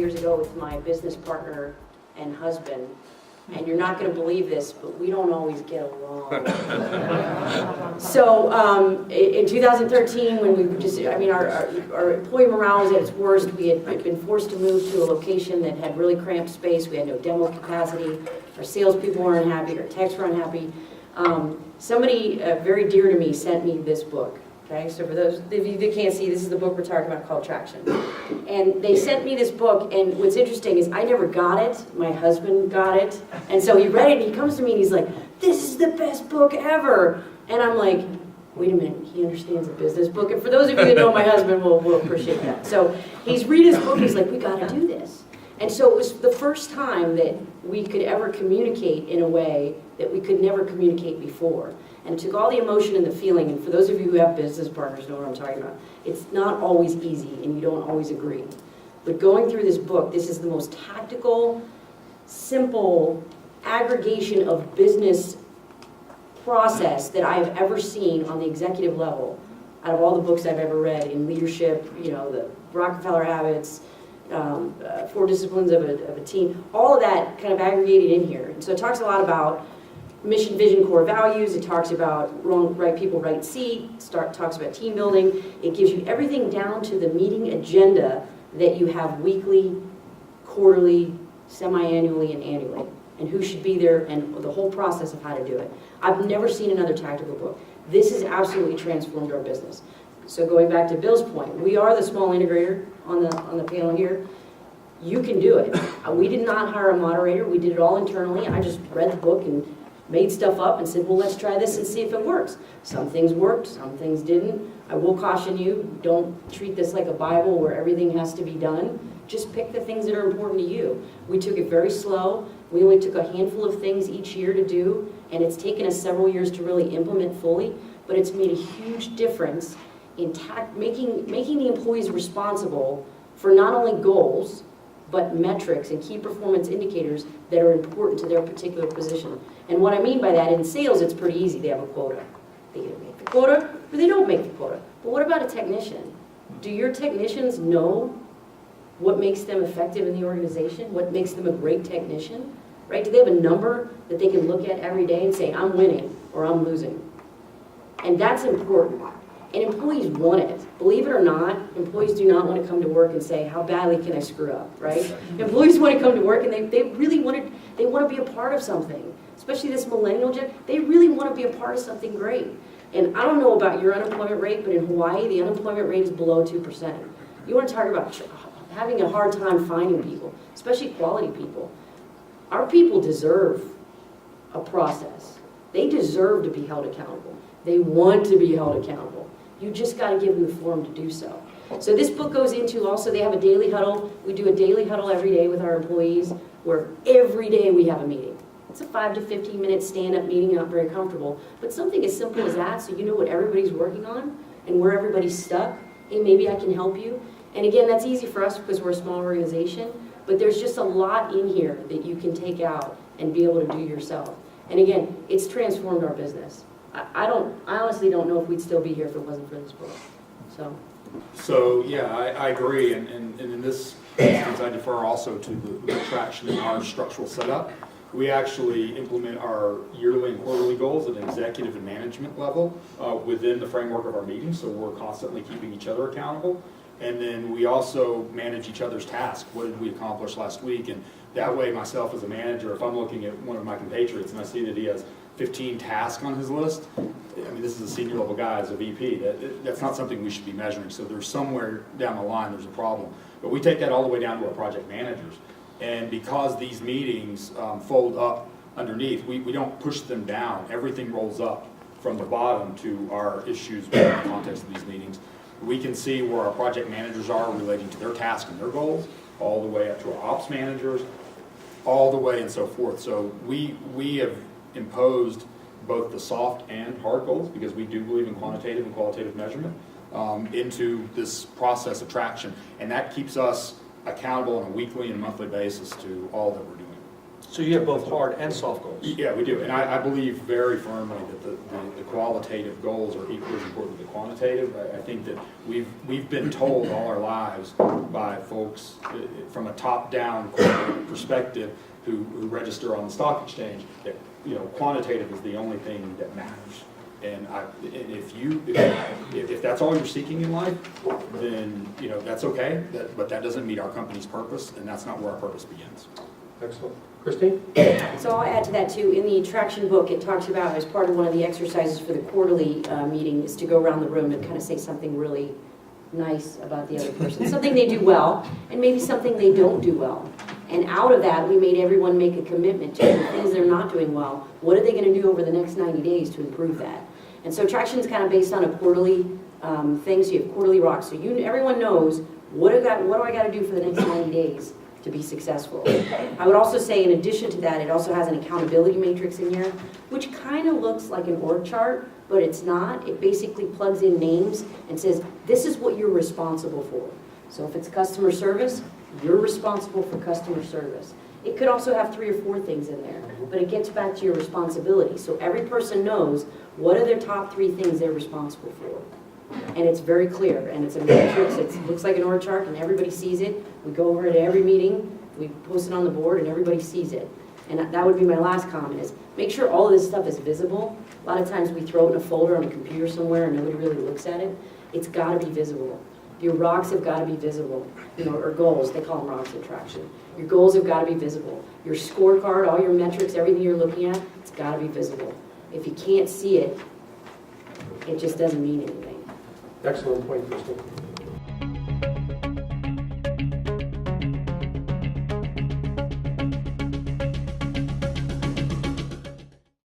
years ago with my business partner and husband, and you're not going to believe this, but we don't always get along. So in 2013, when we just, I mean, our employee morale was at its worst. We had been forced to move to a location that had really cramped space. We had no demo capacity. Our salespeople were unhappy. Our techs were unhappy. Somebody very dear to me sent me this book. Okay, so for those of you that can't see, this is the book we're talking about called Traction. And they sent me this book, and what's interesting is I never got it. My husband got it. And so he read it, and he comes to me, and he's like, this is the best book ever. And I'm like, wait a minute, he understands a business book. And for those of you that know my husband will appreciate that. So he's reading this book, and he's like, we got to do this. And so it was the first time that we could ever communicate in a way that we could never communicate before. And it took all the emotion and the feeling, and for those of you who have business partners know what I'm talking about. It's not always easy, and you don't always agree. But going through this book, this is the most tactical, simple aggregation of business process that I've ever seen on the executive level out of all the books I've ever read in leadership, you know, the Rockefeller Habits, 4 Disciplines of a Team, all of that kind of aggregated in here. And so it talks a lot about mission, vision, core values. It talks about right people, right seat. Talks about team building. It gives you everything down to the meeting agenda that you have weekly, quarterly, semi-annually, and annually, and who should be there, and the whole process of how to do it. I've never seen another tactical book. This has absolutely transformed our business. So going back to Bill's point, we are the small integrator on the panel here. You can do it. We did not hire a moderator. We did it all internally. I just read the book and made stuff up and said, well, let's try this and see if it works. Some things worked, some things didn't. I will caution you, don't treat this like a Bible where everything has to be done. Just pick the things that are important to you. We took it very slow. We only took a handful of things each year to do, and it's taken us several years to really implement fully, but it's made a huge difference in making the employees responsible for not only goals, but metrics and key performance indicators that are important to their particular position. And what I mean by that, in sales, it's pretty easy. They have a quota. They either make the quota or they don't make the quota. But what about a technician? Do your technicians know what makes them effective in the organization? What makes them a great technician? Right? Do they have a number that they can look at every day and say, I'm winning or I'm losing? And that's important. And employees want it. Believe it or not, employees do not want to come to work and say, how badly can I screw up, right? Employees want to come to work and they really want to be a part of something. Especially this millennial gen, they really want to be a part of something great. And I don't know about your unemployment rate, but in Hawaii, the unemployment rate is below 2%. You want to talk about having a hard time finding people, especially quality people. Our people deserve a process. They deserve to be held accountable. They want to be held accountable. You just got to give them the forum to do so. So this book goes into also, they have a daily huddle. We do a daily huddle every day with our employees where every day we have a meeting. It's a 5 to 15 minute stand-up meeting, not very comfortable, but something as simple as that so you know what everybody's working on and where everybody's stuck. Hey, maybe I can help you. And again, that's easy for us because we're a small organization, but there's just a lot in here that you can take out and be able to do yourself. And again, it's transformed our business. I honestly don't know if we'd still be here if it wasn't for this book. So yeah, I agree, and in this instance, I defer also to the traction in our structural setup. We actually implement our yearly and quarterly goals at an executive and management level within the framework of our meetings, so we're constantly keeping each other accountable. And then we also manage each other's tasks. What did we accomplish last week? And that way, myself as a manager, if I'm looking at one of my compatriots and I see that he has 15 tasks on his list, I mean, this is a senior level guy as a VP. That's not something we should be measuring. So there's somewhere down the line there's a problem. But we take that all the way down to our project managers. And because these meetings fold up underneath, we don't push them down. Everything rolls up from the bottom to our issues within the context of these meetings. We can see where our project managers are relating to their tasks and their goals, all the way up to our ops managers, all the way and so forth. So we have imposed both the soft and hard goals, because we do believe in quantitative and qualitative measurement, into this process of traction. And that keeps us accountable on a weekly and monthly basis to all that we're doing. So you have both hard and soft goals? Yeah, we do. And I believe very firmly that the quality qualitative goals are equally as important as the quantitative. I think that we've been told all our lives by folks from a top-down corporate perspective who register on the stock exchange that, you know, quantitative is the only thing that matters. And if that's all you're seeking in life, then, you know, that's okay, but that doesn't meet our company's purpose, and that's not where our purpose begins. Excellent. Christine? So I'll add to that too. In the traction book, it talks about, as part of one of the exercises for the quarterly meeting, is to go around the room and kind of say something really nice about the other person. Something they do well, and maybe something they don't do well. And out of that, we made everyone make a commitment to the things they're not doing well. What are they going to do over the next 90 days to improve that? And so traction is kind of based on a quarterly thing, so you have quarterly rocks. So everyone knows, what do I got to do for the next 90 days to be successful? I would also say, in addition to that, it also has an accountability matrix in here, which kind of looks like an org chart, but it's not. It basically plugs in names and says, this is what you're responsible for. So if it's customer service, you're responsible for customer service. It could also have 3 or 4 things in there, but it gets back to your responsibility. So every person knows what are their top 3 things they're responsible for. And it's very clear, and it's a matrix. It looks like an org chart, and everybody sees it. We go over it at every meeting. We post it on the board, and everybody sees it. And that would be my last comment, is make sure all of this stuff is visible. A lot of times we throw it in a folder on a computer somewhere, and nobody really looks at it. It's got to be visible. Your rocks have got to be visible, you know, or goals. They call them rocks in traction. Your goals have got to be visible. Your scorecard, all your metrics, everything you're looking at, it's got to be visible. If you can't see it, it just doesn't mean anything. Excellent point, Christine.